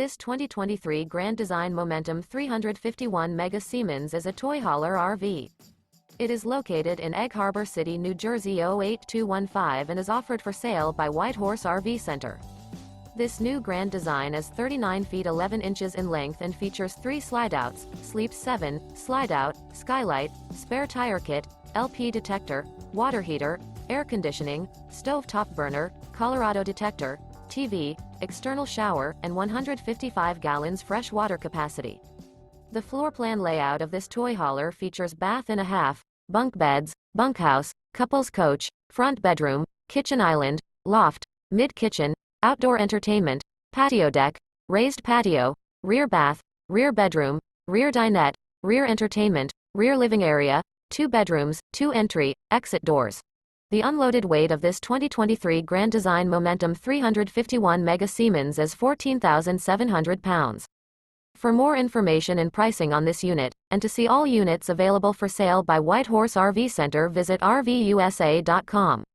This 2023 Grand Design Momentum 351 Mega Siemens is a toy hauler RV. It is located in Egg Harbor City, New Jersey 08215 and is offered for sale by White Horse RV Center. This new Grand Design is 39 feet 11 inches in length and features 3 slideouts, Sleep 7, Slideout, Skylight, spare tire kit, LP detector, water heater, air conditioning, stovetop burner, Colorado detector, TV, external shower, and 155 gallons fresh water capacity. The floor plan layout of this toy hauler features bath and a half, bunk beds, bunkhouse, couples coach, front bedroom, kitchen island, loft, mid-kitchen, outdoor entertainment, patio deck, raised patio, rear bath, rear bedroom, rear dinette, rear entertainment, rear living area, 2 bedrooms, 2 entry, exit doors. The unloaded weight of this 2023 Grand Design Momentum 351 Mega Siemens is 14,700 pounds. For more information and pricing on this unit, and to see all units available for sale by White Horse RV Center, visit RVUSA.com.